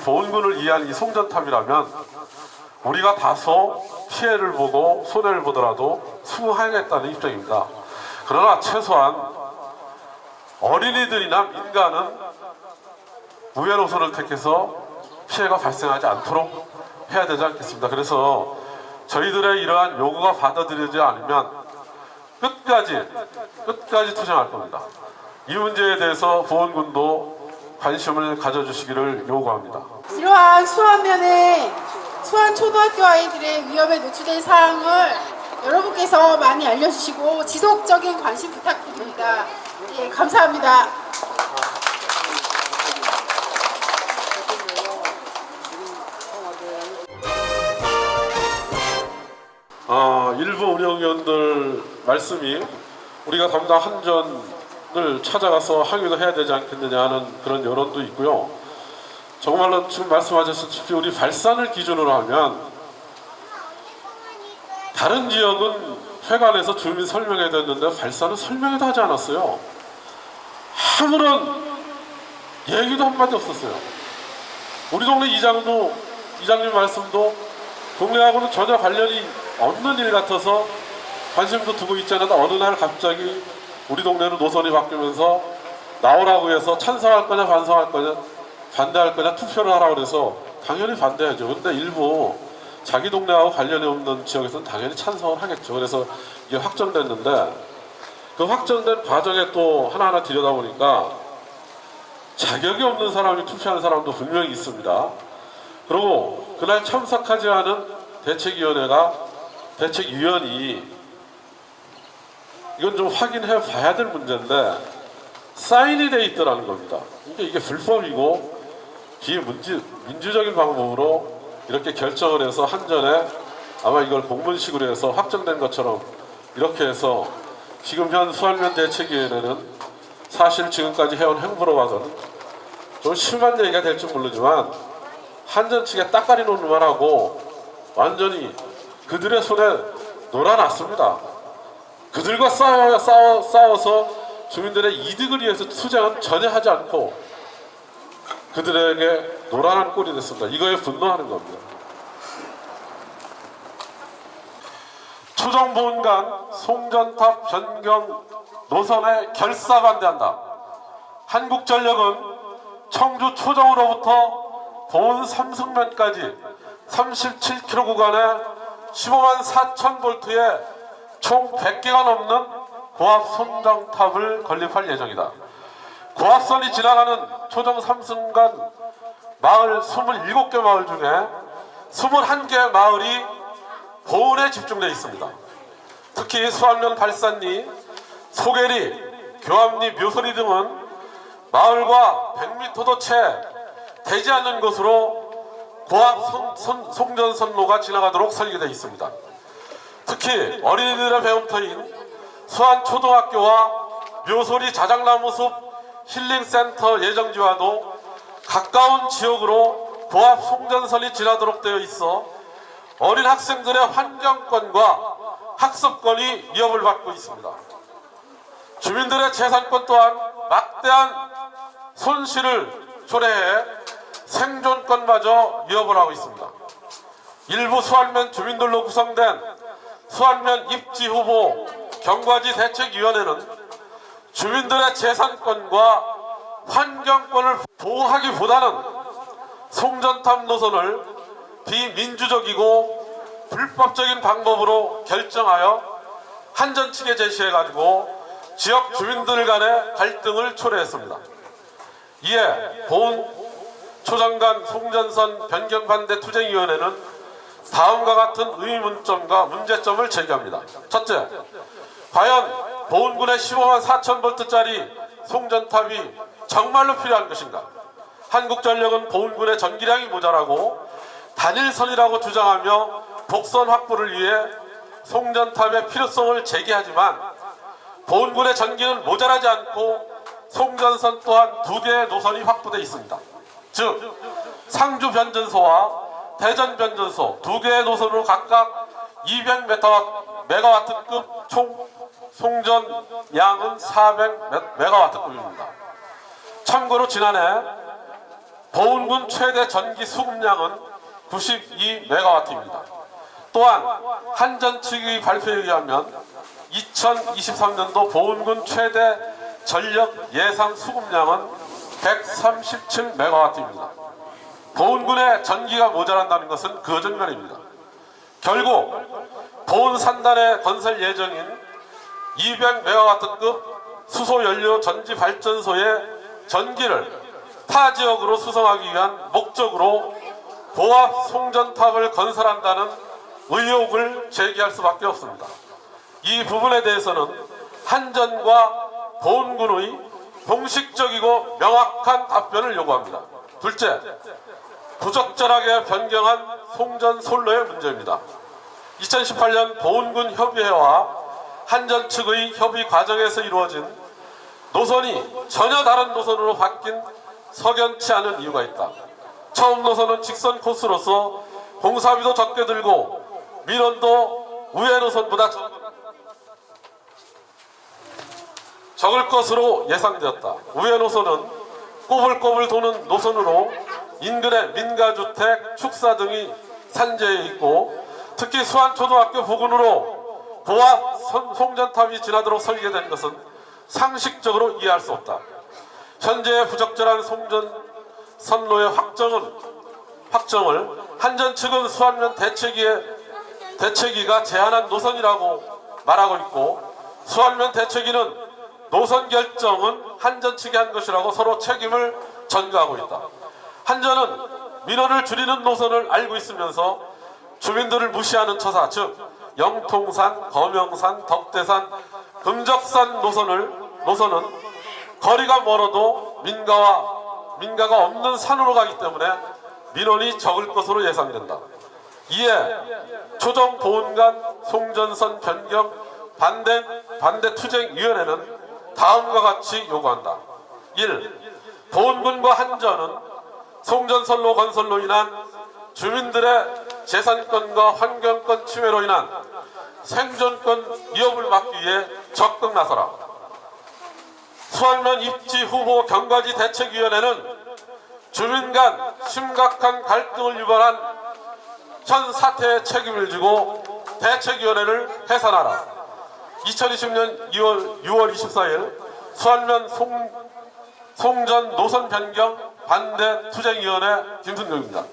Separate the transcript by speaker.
Speaker 1: 보은군을 이해한 이 송전탑이라면 우리가 다소 피해를 보고 손해를 보더라도 수긍하겠다는 입장입니다. 그러나 최소한 어린이들이나 민간은 우회 노선을 택해서 피해가 발생하지 않도록 해야 되지 않겠습니다. 그래서 저희들의 이러한 요구가 받아들여지지 않으면 끝까지 투쟁할 겁니다. 이 문제에 대해서 보은군도 관심을 가져주시기를 요구합니다.
Speaker 2: 이러한 수안면에 수안 초등학교 아이들의 위험에 노출된 사항을 여러분께서 많이 알려주시고 지속적인 관심 부탁드립니다. 예, 감사합니다.
Speaker 1: 일부 운영위원들 말씀이 우리가 담당 한전을 찾아가서 항의도 해야 되지 않겠느냐 하는 그런 여론도 있고요. 정말로 지금 말씀하셨듯이 우리 발산을 기준으로 하면 다른 지역은 회관에서 주민 설명해야 됐는데 발산은 설명해도 하지 않았어요. 아무런 얘기도 한마디 없었어요. 우리 동네 이장님 말씀도 동네하고는 전혀 관련이 없는 일 같아서 관심도 두고 있지 않아도 어느 날 갑자기 우리 동네로 노선이 바뀌면서 나오라고 해서 찬성할 거냐 반성할 거냐 반대할 거냐 투표를 하라고 그래서 당연히 반대하죠. 근데 일부 자기 동네하고 관련이 없는 지역에서는 당연히 찬성을 하겠죠. 그래서 이게 확정됐는데 그 확정된 과정에 또 하나하나 들여다보니까 자격이 없는 사람이 투표하는 사람도 분명히 있습니다. 그리고 그날 참석하지 않은 대책위원이 이건 좀 확인해 봐야 될 문제인데 사인이 돼 있더라는 겁니다. 이게 불법이고 비민주적인 방법으로 이렇게 결정을 해서 한전에 아마 이걸 공문식으로 해서 확정된 것처럼 이렇게 해서 지금 현 수안면 대책위원회는 사실 지금까지 해온 행보로 봐서는 좀 심한 얘기가 될지 모르지만 한전 측에 따까리 놓는만 하고 완전히 그들의 손에 놀아놨습니다. 그들과 싸워서 주민들의 이득을 위해서 투쟁은 전혀 하지 않고 그들에게 놀아난 꼴이 됐습니다. 이거에 분노하는 겁니다. 초정보은간 송전탑 변경 노선에 결사 반대한다. 한국전력은 청주 초정으로부터 보은 삼성면까지 37km 구간에 15만 4천 볼트의 총 100개가 넘는 고압 송전탑을 건립할 예정이다. 고압선이 지나가는 초정 삼성간 마을 27개 마을 중에 21개 마을이 보은에 집중되어 있습니다. 특히 수안면 발산리, 소계리, 교암리, 묘소리 등은 마을과 100m도 채 되지 않는 곳으로 고압 송전선로가 지나가도록 설계되어 있습니다. 특히 어린이들의 배움터인 수안초등학교와 묘소리 자작나무숲 힐링센터 예정지와도 가까운 지역으로 고압 송전선이 지나도록 되어 있어 어린 학생들의 환경권과 학습권이 위협을 받고 있습니다. 주민들의 재산권 또한 막대한 손실을 초래해 생존권마저 위협을 하고 있습니다. 일부 수안면 주민들로 구성된 수안면 입지후보 경과지 대책위원회는 주민들의 재산권과 환경권을 보호하기보다는 송전탑 노선을 비민주적이고 불법적인 방법으로 결정하여 한전 측에 제시해가지고 지역 주민들 간의 갈등을 초래했습니다. 이에 보은 초정간 송전선 변경 반대 투쟁위원회는 다음과 같은 의문점과 문제점을 제기합니다. 첫째, 과연 보은군의 15만 4천 볼트짜리 송전탑이 정말로 필요한 것인가? 한국전력은 보은군의 전기량이 모자라고 단일선이라고 주장하며 복선 확보를 위해 송전탑의 필요성을 제기하지만 보은군의 전기는 모자라지 않고 송전선 또한 2개의 노선이 확보되어 있습니다. 즉 상주 변전소와 대전 변전소 2개의 노선으로 각각 200메가와트급 총 송전량은 400메가와트급입니다. 참고로 지난해 보은군 최대 전기 수급량은 92메가와트입니다. 또한 한전 측의 발표에 의하면 2023년도 보은군 최대 전력 예상 수급량은 137메가와트입니다. 보은군에 전기가 모자란다는 것은 거짓말입니다. 결국 보은 산단에 건설 예정인 200메가와트급 수소연료 전지 발전소의 전기를 타 지역으로 수송하기 위한 목적으로 고압 송전탑을 건설한다는 의혹을 제기할 수밖에 없습니다. 이 부분에 대해서는 한전과 보은군의 공식적이고 명확한 답변을 요구합니다. 둘째, 부적절하게 변경한 송전 솔로의 문제입니다. 2018년 보은군 협의회와 한전 측의 협의 과정에서 이루어진 노선이 전혀 다른 노선으로 바뀐 석연치 않은 이유가 있다. 처음 노선은 직선 코스로서 공사비도 적게 들고 민원도 우회 노선보다 적을 것으로 예상되었다. 우회 노선은 꼬불꼬불 도는 노선으로 인근의 민가주택, 축사 등이 산재해 있고 특히 수안초등학교 부근으로 고압 송전탑이 지나도록 설계된 것은 상식적으로 이해할 수 없다. 현재의 부적절한 송전 선로의 확정을 한전 측은 수안면 대체기가 제한한 노선이라고 말하고 있고 수안면 대체기는 노선 결정은 한전 측이 한 것이라고 서로 책임을 전가하고 있다. 한전은 민원을 줄이는 노선을 알고 있으면서 주민들을 무시하는 처사, 즉 영통산, 검영산, 덕대산, 금적산 노선은 거리가 멀어도 민가가 없는 산으로 가기 때문에 민원이 적을 것으로 예상된다. 이에 초정 보은간 송전선 변경 반대 투쟁위원회는 다음과 같이 요구한다. 1. 보은군과 한전은 송전선로 건설로 인한 주민들의 재산권과 환경권 침해로 인한 생존권 위협을 막기 위해 적극 나서라. 수안면 입지 후보 경과지 대책위원회는 주민 간 심각한 갈등을 유발한 현 사태에 책임을 지고 대책위원회를 해산하라. 2020년 6월 24일 수안면 송전 노선 변경 반대 투쟁위원회 김순경입니다.